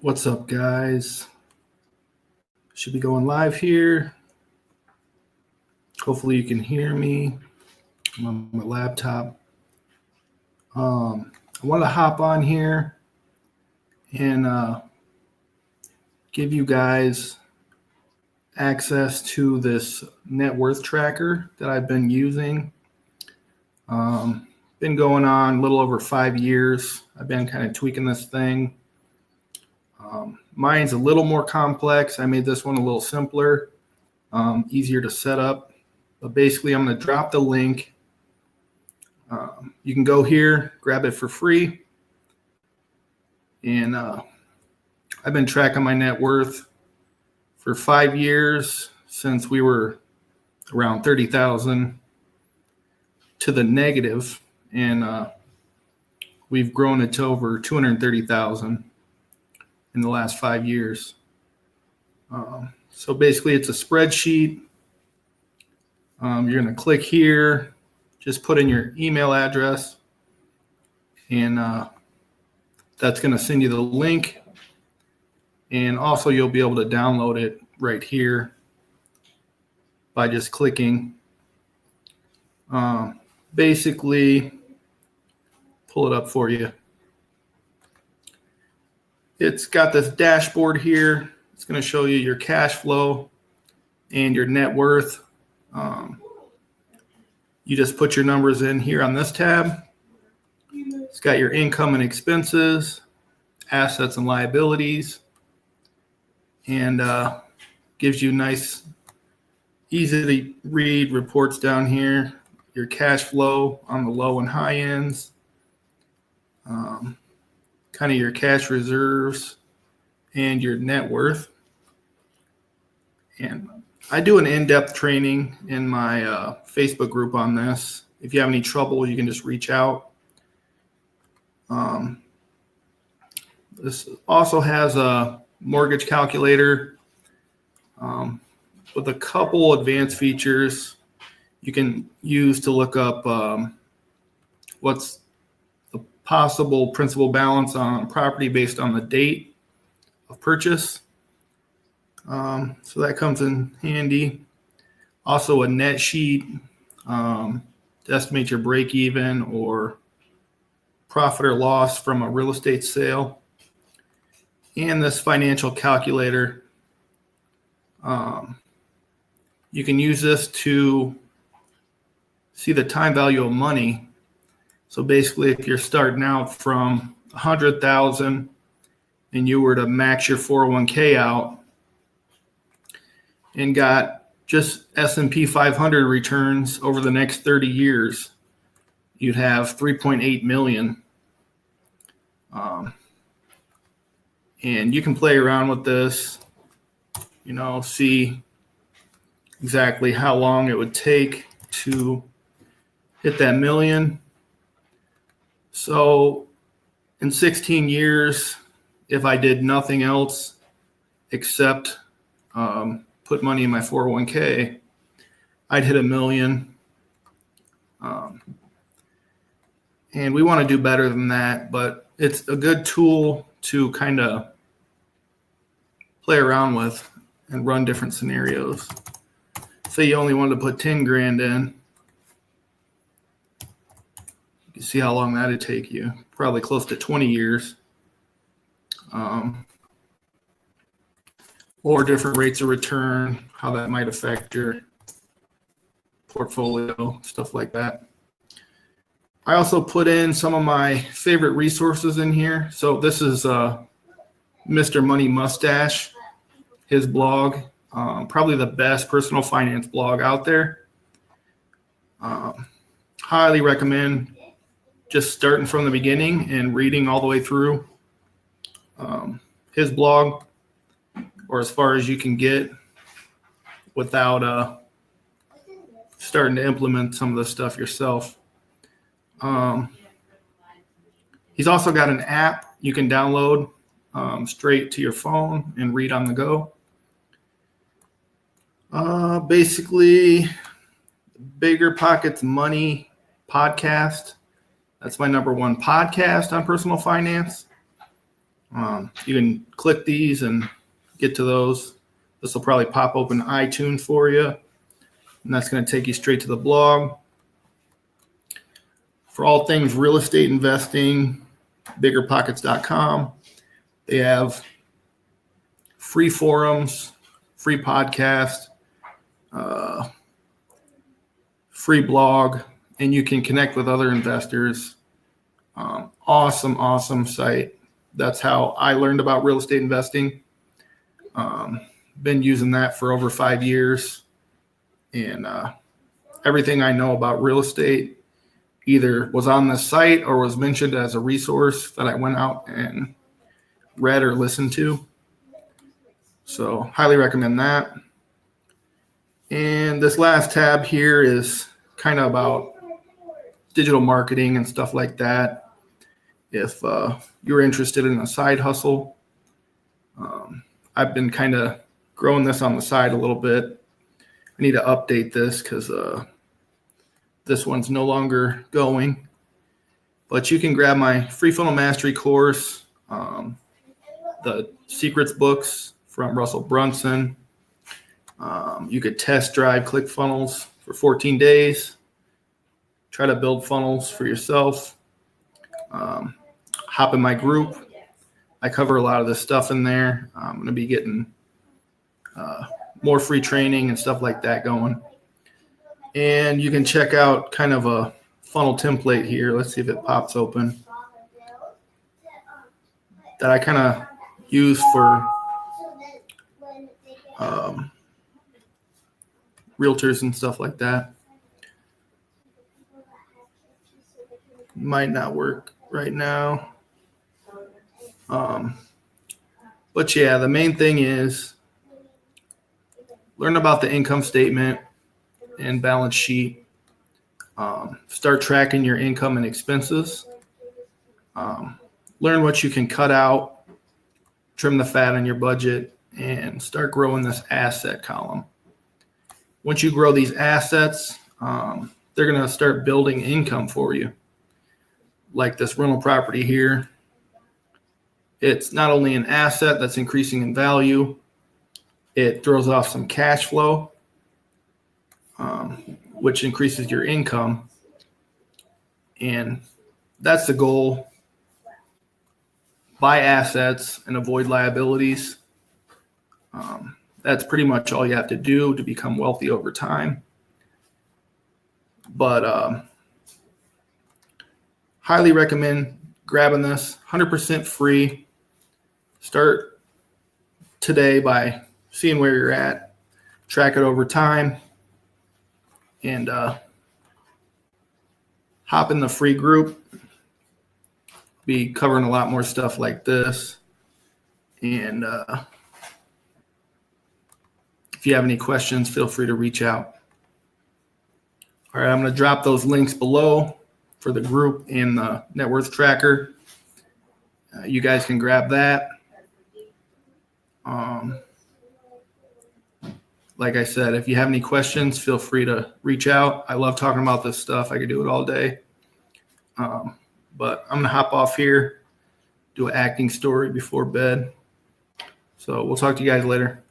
What's up, guys? Should be going live here. Hopefully you can hear me. I'm on my laptop. I want to hop on here and give you guys access to this net worth tracker that I've been using. Been going on a little over 5 years. I've been kind of tweaking this thing. Mine's a little more complex. I made this one a little simpler, easier to set up. But basically, I'm going to drop the link. You can go here, grab it for free. And I've been tracking my net worth for 5 years since we were around 30,000 to the negative, and we've grown it to over 230,000 in the last 5 years. So basically, it's a spreadsheet. You're going to click here, just put in your email address, and that's going to send you the link. And also, you'll be able to download it right here by just clicking. Basically, pull it up for you. It's got this dashboard here. It's going to show you your cash flow and your net worth. You just put your numbers in here on this tab. It's got your income and expenses, assets and liabilities, and gives you nice, easy to read reports down here. Your cash flow on the low and high ends, kind of your cash reserves, and your net worth. And I do an in-depth training in my Facebook group on this. If you have any trouble, you can just reach out. This also has a mortgage calculator with a couple advanced features you can use to look up what's the possible principal balance on property based on the date of purchase. So that comes in handy. Also a net sheet to estimate your break even or profit or loss from a real estate sale. And this financial calculator. You can use this to see the time value of money. So basically, if you're starting out from 100,000 and you were to max your 401k out and got just S&P 500 returns over the next 30 years, you'd have 3.8 million. And you can play around with this, see exactly how long it would take to hit that million. So in 16 years, if I did nothing else except put money in my 401k, I'd hit $1 million. And we want to do better than that, but it's a good tool to kind of play around with and run different scenarios. Say you only wanted to put 10 grand in. You can see how long that'd take you. Probably close to 20 years. Or different rates of return, how that might affect your portfolio, stuff like that. I also put in some of my favorite resources in here. So this is Mr. Money Mustache, his blog, probably the best personal finance blog out there. Highly recommend just starting from the beginning and reading all the way through his blog, or as far as you can get without starting to implement some of the stuff yourself. He's also got an app you can download straight to your phone and read on the go. Basically, Bigger Pockets Money podcast. That's my #1 podcast on personal finance. You can click these and get to those. This will probably pop open iTunes for you, and that's going to take you straight to the blog. For all things real estate investing, biggerpockets.com. They have free forums, free podcast, free blog, and you can connect with other investors. Awesome site. That's how I learned about real estate investing. Been using that for over 5 years, and everything I know about real estate either was on the site or was mentioned as a resource that I went out and read or listened to. So highly recommend that. And this last tab here is kind of about digital marketing and stuff like that. If you're interested in a side hustle, I've been kind of growing this on the side a little bit. I need to update this because this one's no longer going. But you can grab my free funnel mastery course, the secrets books from Russell Brunson. You could test drive ClickFunnels for 14 days. Try to build funnels for yourself. Hop in my group. I cover a lot of this stuff in there. I'm going to be getting more free training and stuff like that going. And you can check out kind of a funnel template here. Let's see if it pops open. That I kind of use for realtors and stuff like that. Might not work right now. But yeah, the main thing is learn about the income statement and balance sheet. Start tracking your income and expenses. Learn what you can cut out, trim the fat on your budget, and start growing this asset column. Once you grow these assets, they're going to start building income for you. Like this rental property here. It's not only an asset that's increasing in value, it throws off some cash flow, which increases your income. And that's the goal. Buy assets and avoid liabilities. That's pretty much all you have to do to become wealthy over time. But highly recommend grabbing this. 100% free. Start today by seeing where you're at. Track it over time. And hop in the free group. Be covering a lot more stuff like this. And if you have any questions, feel free to reach out. All right, I'm going to drop those links below for the group and the net worth tracker. You guys can grab that. Like I said, if you have any questions, feel free to reach out. I love talking about this stuff. I could do it all day. But I'm going to hop off here, do an acting story before bed. So we'll talk to you guys later.